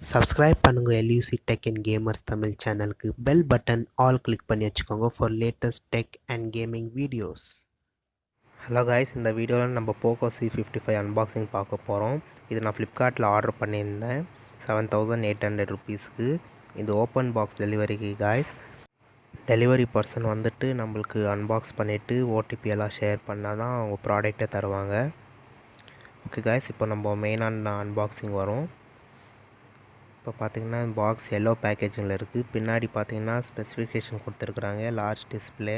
Subscribe பண்ணுங்க LUC Tech and Gamers Tamil சேனலுக்கு bell button all click பண்ணி வச்சுக்கோங்க for latest tech and gaming videos. Hello guys, இந்த வீடியோவில் நம்ம Poco C55 அன்பாக்சிங் பார்க்க போகிறோம். இது நான் ஃப்ளிப்கார்ட்டில் ஆர்டர் பண்ணியிருந்தேன் 7800 ருபீஸ்க்கு. இது ஓப்பன் பாக்ஸ் டெலிவரிக்கு காய்ஸ். டெலிவரி பர்சன் வந்துட்டு நம்மளுக்கு அன்பாக்ஸ் பண்ணிவிட்டு ஓடிபி எல்லாம் ஷேர் பண்ணால் தான் அவங்க ப்ராடக்டை தருவாங்க. ஓகே காய்ஸ், இப்போ நம்ம மெயினான அன்பாக்சிங் வரும். இப்போ பார்த்தீங்கன்னா பாக்ஸ் எல்லோ பேக்கேஜிங்கில் இருக்குது. பின்னாடி பார்த்தீங்கன்னா ஸ்பெசிஃபிகேஷன் கொடுத்துருக்குறாங்க. Large display,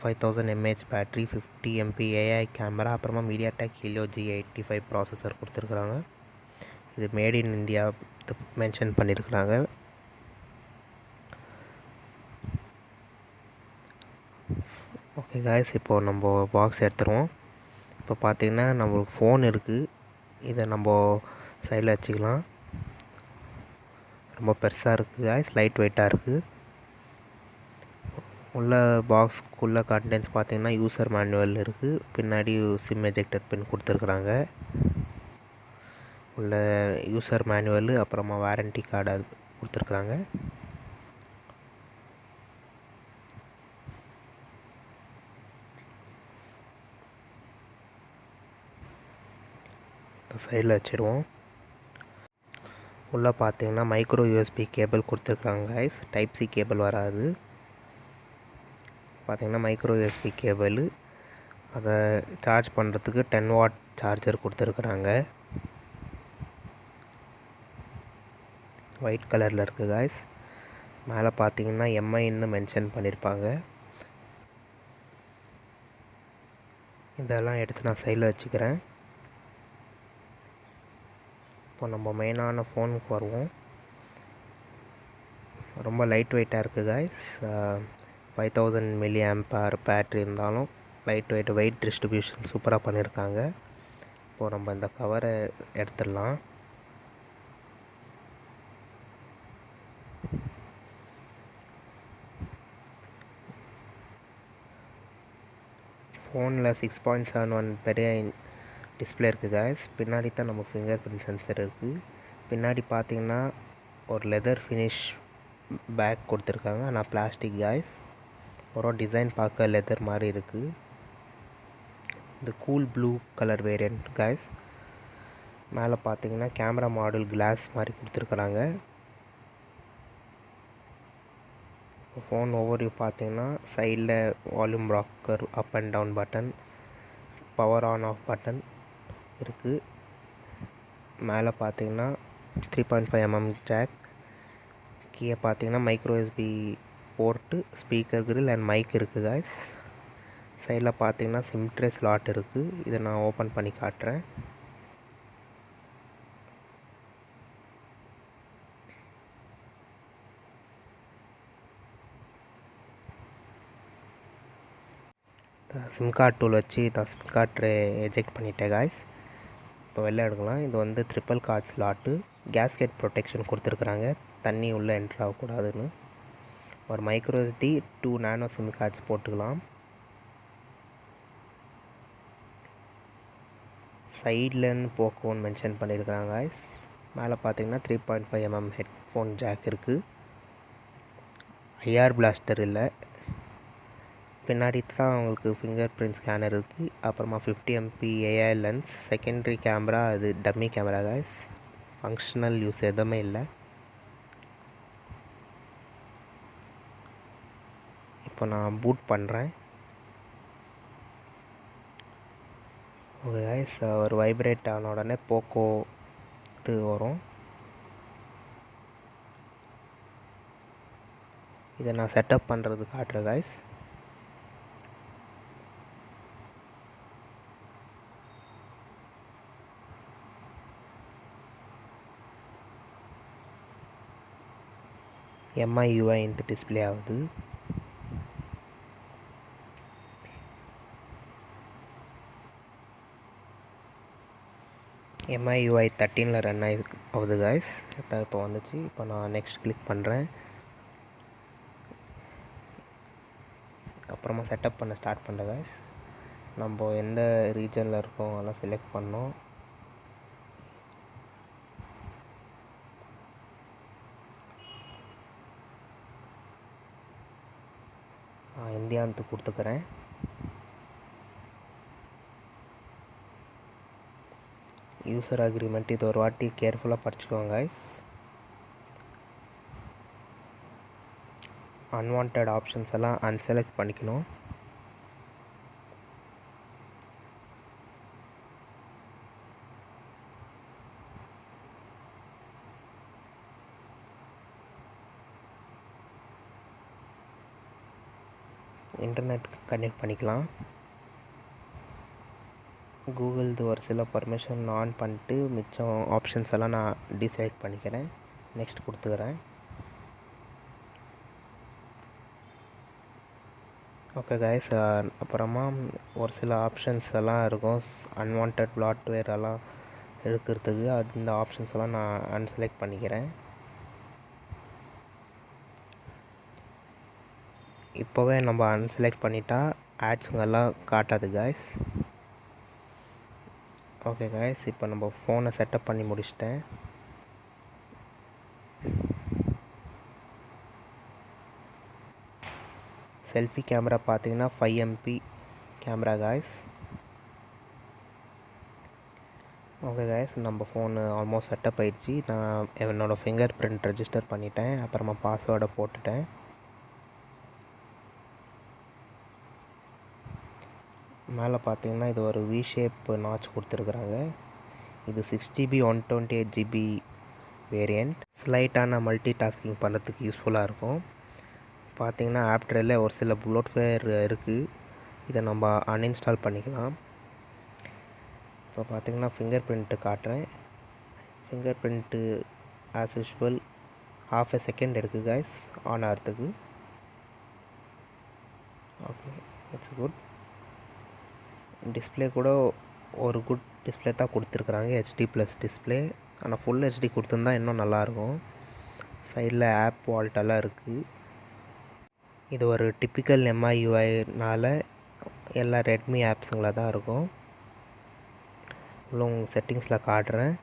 5000 mAh battery, 50 MP AI camera, அப்புறமா MediaTek Helio G85 ப்ராசஸர் கொடுத்துருக்குறாங்க. இது மேட் இன் இந்தியா மென்ஷன் பண்ணியிருக்கிறாங்க. ஓகே காய்ஸ், இப்போது நம்ம பாக்ஸ் எடுத்துருவோம். இப்போ பார்த்தீங்கன்னா நம்மளுக்கு ஃபோன் இருக்குது. இதை நம்ம சைடில் வச்சுக்கலாம். ரொம்ப பெருசாக இருக்குது காய்ஸ், லைட் வெயிட்டாக இருக்குது. உள்ள பாக்ஸ்க்குள்ளே கண்டென்ட்ஸ் பார்த்தீங்கன்னா யூசர் மேனுவல் இருக்குது. பின்னாடி சிம் எஜெக்டர் பின் கொடுத்துருக்குறாங்க. உள்ள யூசர் மேனுவல், அப்புறமா வாரண்டி கார்டு அது கொடுத்துருக்குறாங்க. சைடில் வச்சுடுவோம். உள்ளே பார்த்தீங்கன்னா மைக்ரோ யூஎஸ்பி கேபிள் கொடுத்துருக்குறாங்க கைஸ். டைப் சி கேபிள் வராது. பார்த்தீங்கன்னா மைக்ரோ யூஎஸ்பி கேபிள், அதை சார்ஜ் பண்ணுறதுக்கு 10 வாட் சார்ஜர் கொடுத்துருக்குறாங்க. ஒயிட் கலரில் இருக்குது கைஸ். மேலே பார்த்தீங்கன்னா எம்ஐன்னு மென்ஷன் பண்ணியிருப்பாங்க. இதெல்லாம் எடுத்து நான் சைடில் வச்சுக்கிறேன். இப்போ நம்ம மெயினான ஃபோனுக்கு வருவோம். ரொம்ப லைட் வெயிட்டாக இருக்குது காய்ஸ். 5000 mAh பேட்ரி இருந்தாலும் லைட் வெயிட் டிஸ்ட்ரிபியூஷன் சூப்பராக பண்ணியிருக்காங்க. இப்போது நம்ம இந்த கவரை எடுத்துடலாம். ஃபோனில் 6.71 பெரிய டிஸ்பிளே இருக்குது காய்ஸ். பின்னாடி தான் நம்ம ஃபிங்கர் பிரிண்ட் சென்சர் இருக்குது. பின்னாடி பார்த்தீங்கன்னா ஒரு லெதர் ஃபினிஷ் பேக் கொடுத்துருக்காங்க. ஆனால் பிளாஸ்டிக் காய்ஸ். ஒரு டிசைன் பார்க்க லெதர் மாதிரி இருக்குது. இது cool blue colour variant guys. மேலே பார்த்தீங்கன்னா கேமரா மாடல் கிளாஸ் மாதிரி கொடுத்துருக்குறாங்க. இப்போ ஃபோன் ஓவர்வியூ பார்த்தீங்கன்னா சைடில் volume rocker, up and down button, power on off button இருக்குது. மேலே பார்த்தீங்கன்னா 3.5 mm ஜாக். கீழே பார்த்தீங்கன்னா micro USB port, speaker grill and mic இருக்குது காய்ஸ். சைடில் பார்த்தீங்கன்னா சிம் ட்ரே ஸ்லாட் இருக்குது. இதை நான் ஓப்பன் பண்ணி காட்டுறேன். சிம் கார்டு டூல் வச்சு நான் சிம் கார்டு எஜெக்ட் பண்ணிட்டேன் காய்ஸ். இப்போ வெளில எடுக்கலாம். இது வந்து triple card slot. Gasket protection கொடுத்துருக்குறாங்க, தண்ணி உள்ளே என்ட்ரு ஆகக்கூடாதுன்னு. ஒரு micro SD 2 nano SIM cards போட்டுக்கலாம். சைட்லேருந்து போக்கோன்னு மென்ஷன் பண்ணியிருக்கிறாங்க காய்ஸ். மேலே பார்த்தீங்கன்னா 3.5 mm ஹெட்ஃபோன் ஜாக் இருக்குது. ஐஆர் பிளாஸ்டர் இல்லை. பின்னாடி தான் உங்களுக்கு ஃபிங்கர் பிரிண்ட் ஸ்கேனர் இருக்குது. அப்புறமா 50 MP AI lens, secondary camera, அது dummy camera guys. Functional use எதுவுமே இல்லை. இப்போ நான் பூட் பண்ணுறேன். ஓகே காய்ஸ், ஒரு வைப்ரேட் ஆன உடனே போக்கோ இது வரும். இதை நான் செட்டப் பண்ணுறது காட்டுறேன் காய்ஸ். MIUI இந்த டிஸ்பிளே ஆகுது. MIUI 13 ரன் ஆகுது காய்ஸ். இப்போ வந்துச்சு. இப்போ நான் நெக்ஸ்ட் கிளிக் பண்ணுறேன். அப்புறமா செட்டப் பண்ண ஸ்டார்ட் பண்ணுறேன் காய்ஸ். நம்ம எந்த ரீஜனில் இருக்கோம் அதெல்லாம் செலக்ட் பண்ணோம். மத்தியானத்துக்கு கொடுத்துக்கிறேன். யூசர் அக்ரிமெண்ட் இது ஒரு வாட்டி கேர்ஃபுல்லாக படிச்சுக்கோங்க கைஸ். அன்வான்ட் ஆப்ஷன்ஸ் எல்லாம் அன்செலக்ட் பண்ணிக்கணும். இன்டர்நெட் கனெக்ட் பண்ணிக்கலாம். கூகுள்து ஒரு சில பர்மிஷன் ஆன் பண்ணிட்டு மிச்சம் ஆப்ஷன்ஸ் எல்லாம் நான் டிசைட் பண்ணிக்கிறேன். நெக்ஸ்ட் கொடுத்துக்கிறேன். ஓகே கைஸ், அப்புறமா ஒரு சில ஆப்ஷன்ஸ் எல்லாம் இருக்கும் அன்வான்ட் பிளாட்வேர் எல்லாம் இருக்கிறதுக்கு. அந்த ஆப்ஷன்ஸ் எல்லாம் நான் அன்செலக்ட் பண்ணிக்கிறேன். இப்போவே நம்ம அன்செலக்ட் பண்ணிட்டா ஆட்ஸுங்கெல்லாம் காட்டாது கைஸ். ஓகே கைஸ், இப்போ நம்ம ஃபோனை செட்டப் பண்ணி முடிச்சிட்டேன். செல்ஃபி கேமரா பார்த்தீங்கன்னா 5 MP camera guys. Okay guys, நம்ம ஃபோனு ஆல்மோஸ்ட் செட்டப் ஆயிடுச்சு. நான் என்னோடய ஃபிங்கர் பிரிண்ட் ரெஜிஸ்டர் பண்ணிட்டேன். அப்புறமா பாஸ்வேர்டை போட்டுட்டேன். மேலே பார்த்தீங்கன்னா இது ஒரு வி ஷேப் நாச் கொடுத்துருக்குறாங்க. இது 6GB 128GB variant. ஸ்லைட்டான multi tasking பண்ணுறதுக்கு யூஸ்ஃபுல்லாக இருக்கும். பார்த்தீங்கன்னா ஆப்ட்ரில் ஒரு சில ப்ளோட்வேர் இருக்குது. இதை நம்ம அன்இன்ஸ்டால் பண்ணிக்கலாம். இப்போ பார்த்தீங்கன்னா ஃபிங்கர் பிரிண்ட்டு காட்டுறேன். Finger print as usual ½ second எடுக்குது கைஸ் ஆன் ஆகிறதுக்கு. Okay, it's good. டிஸ்பிளே கூட ஒரு குட் டிஸ்பிளே தான் கொடுத்துருக்குறாங்க, HD+ டிஸ்பிளே. ஆனால் ஃபுல் HD கொடுத்துருந்தா இன்னும் நல்லாயிருக்கும். சைடில் ஆப் வால்ட்டெல்லாம் இருக்குது. இது ஒரு டிப்பிக்கல் MIUIனால் எல்லா ரெட்மி ஆப்ஸுங்களாக தான் இருக்கும். உள்ள செட்டிங்ஸில் காட்டுறேன்.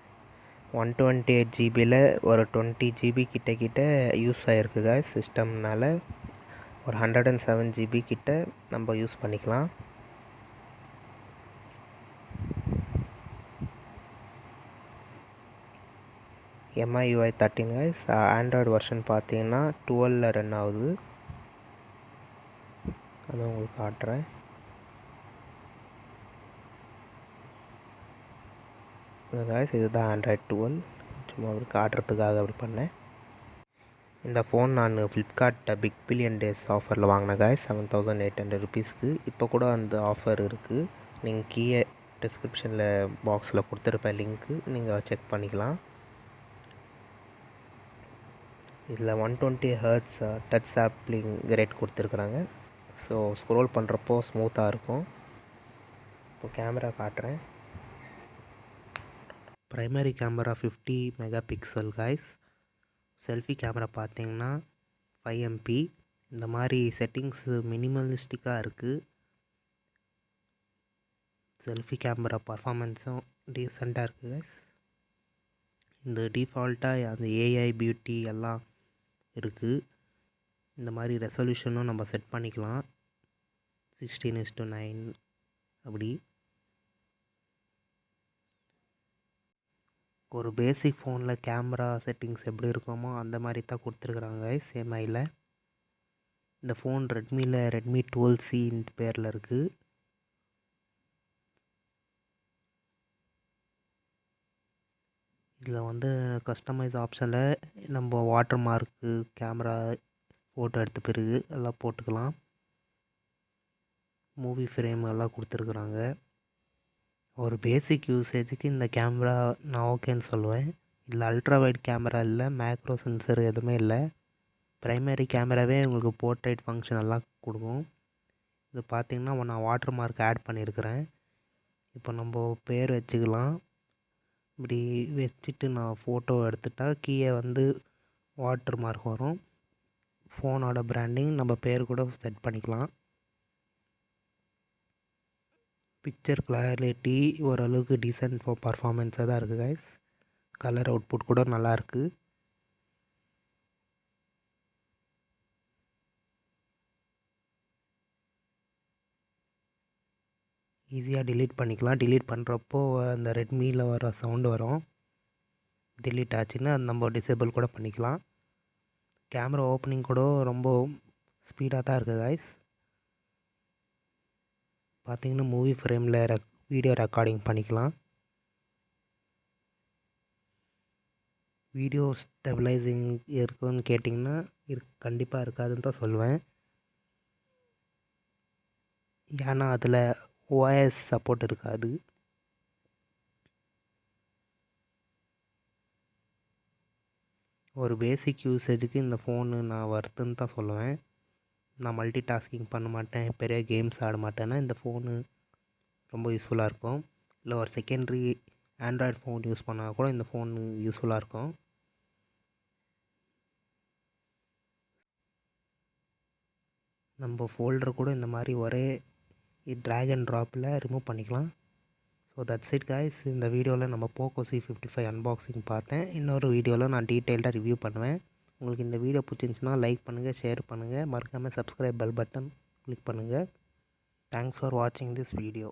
128GBயில் ஒரு 20GB கிட்ட யூஸ் ஆகிருக்கு கைஸ் சிஸ்டம்னால். ஒரு 107GB கிட்ட நம்ம யூஸ் பண்ணிக்கலாம். MIUI 13 guys. ஆண்ட்ராய்டு வெர்ஷன் பார்த்தீங்கன்னா 12ல் ரன் ஆகுது. அது உங்களுக்கு காட்டுறேன். கைஸ், இதுதான் ஆண்ட்ராய்டு 12. சும்மா அப்படி காட்டுறதுக்காக அப்படி பண்ணேன். இந்த ஃபோன் நான் ஃப்ளிப்கார்ட் பிக் பில்லியன் டேஸ் ஆஃபரில் வாங்கினேன் கைஸ், 7800 ருபீஸ்க்கு. இப்போ கூட அந்த ஆஃபர் இருக்குது. நீங்கள் கீழே டிஸ்கிரிப்ஷனில் பாக்ஸில் கொடுத்துருப்பேன் லிங்க்கு, நீங்கள் செக் பண்ணிக்கலாம். இதில் 120 Hz டச் சாப்ளிங் ரேட் கொடுத்துருக்குறாங்க. ஸோ ஸ்க்ரோல் பண்ணுறப்போ ஸ்மூத்தாக இருக்கும். இப்போ கேமரா காட்டுறேன். Primary camera 50 megapixel guys. Selfie camera பார்த்தீங்கன்னா 5 MP. இந்த மாதிரி செட்டிங்ஸு மினிமலிஸ்டிக்காக இருக்குது. செல்ஃபி கேமரா பர்ஃபார்மன்ஸும் டீசெண்டாக இருக்குது கைஸ். இந்த டிஃபால்ட்டாக அந்த AI பியூட்டி எல்லாம் இருக்குது. இந்த மாதிரி ரெசல்யூஷனும் நம்ம செட் பண்ணிக்கலாம், 16:9 அப்படி. ஒரு பேசிக் ஃபோனில் கேமரா செட்டிங்ஸ் எப்படி இருக்குமோ அந்த மாதிரி தான் கொடுத்துருக்குறாங்க MIயில். இந்த ஃபோன் ரெட்மியில் ரெட்மி 12C பேரில் இருக்குது. இதில் வந்து கஸ்டமைஸ் ஆப்ஷனில் நம்ம வாட்டர் மார்க்கு, கேமரா ஃபோட்டோ எடுத்த பிறகு எல்லாம் போட்டுக்கலாம். மூவி ஃப்ரேம் எல்லாம் கொடுத்துருக்குறாங்க. ஒரு பேசிக் யூசேஜுக்கு இந்த கேமரா நான் ஓகேன்னு சொல்லுவேன். இதில் அல்ட்ரா வைட் கேமரா இல்லை, மேக்ரோ சென்சர் எதுவுமே இல்லை. ப்ரைமரி கேமராவே உங்களுக்கு போர்ட்ரேட் ஃபங்க்ஷன் எல்லாம் கொடுக்கும். இது பார்த்திங்கன்னா நான் வாட்டர் மார்க் ஆட் பண்ணியிருக்கிறேன். இப்போ நம்ம பேர் வச்சுக்கலாம். இப்படி வச்சுட்டு நான் ஃபோட்டோ எடுத்துட்டால் கீழே வந்து வாட்டர் மார்க் வரும். ஃபோனோட பிராண்டிங் நம்ம பேர் கூட செட் பண்ணிக்கலாம். பிக்சர் கிளாரிட்டி ஓரளவுக்கு டீசென்ட் பர்ஃபார்மன்ஸாக தான் இருக்குது கைஸ். கலர் அவுட்புட் கூட நல்லாயிருக்கு. ஈஸியாக delete பண்ணிக்கலாம். delete பண்ணுறப்போ அந்த ரெட்மியில் வர சவுண்டு வரும். delete ஆச்சுன்னா அது நம்ம டிசேபிள் கூட பண்ணிக்கலாம். கேமரா ஓப்பனிங் கூட ரொம்ப ஸ்பீடாக தான் இருக்குது guys. பார்த்தீங்கன்னா மூவி ஃப்ரேமில் வீடியோ ரெக்கார்டிங் பண்ணிக்கலாம். வீடியோ ஸ்டெபிளைசிங் இருக்குன்னு கேட்டிங்கன்னா கண்டிப்பாக இருக்காதுன்னு தான் சொல்லுவேன். ஏன்னா அதில் ஓஎஸ் சப்போர்ட் இருக்காது. ஒரு பேசிக் யூசேஜுக்கு இந்த ஃபோனு நான் வருதுன்னு தான் சொல்லுவேன். நான் மல்டி டாஸ்கிங் பண்ண மாட்டேன், பெரிய கேம்ஸ் ஆட மாட்டேன்னா இந்த ஃபோனு ரொம்ப யூஸ்ஃபுல்லாக இருக்கும். இல்லை ஒரு செகண்ட்ரி ஆண்ட்ராய்டு ஃபோன் யூஸ் பண்ணால் கூட இந்த ஃபோன் யூஸ்ஃபுல்லாக இருக்கும். நம்ம ஃபோல்டர் கூட இந்த மாதிரி ஒரே ட்ராக் அண்ட் ட்ராப்பில் ரிமூவ் பண்ணிக்கலாம். So that's it guys. இந்த வீடியோவில் நம்ம போக்கோ C55 அன்பாக்சிங் பார்த்தேன். இன்னொரு வீடியோவில் நான் டீட்டெயில்டாக ரிவ்யூ பண்ணுவேன். உங்களுக்கு இந்த வீடியோ பிடிச்சிருந்துச்சுன்னா லைக் பண்ணுங்கள், ஷேர் பண்ணுங்கள், மறக்காமல் சப்ஸ்கிரைப் பெல் பட்டன் கிளிக் பண்ணுங்கள். தேங்க்ஸ் ஃபார் வாட்சிங் திஸ் வீடியோ.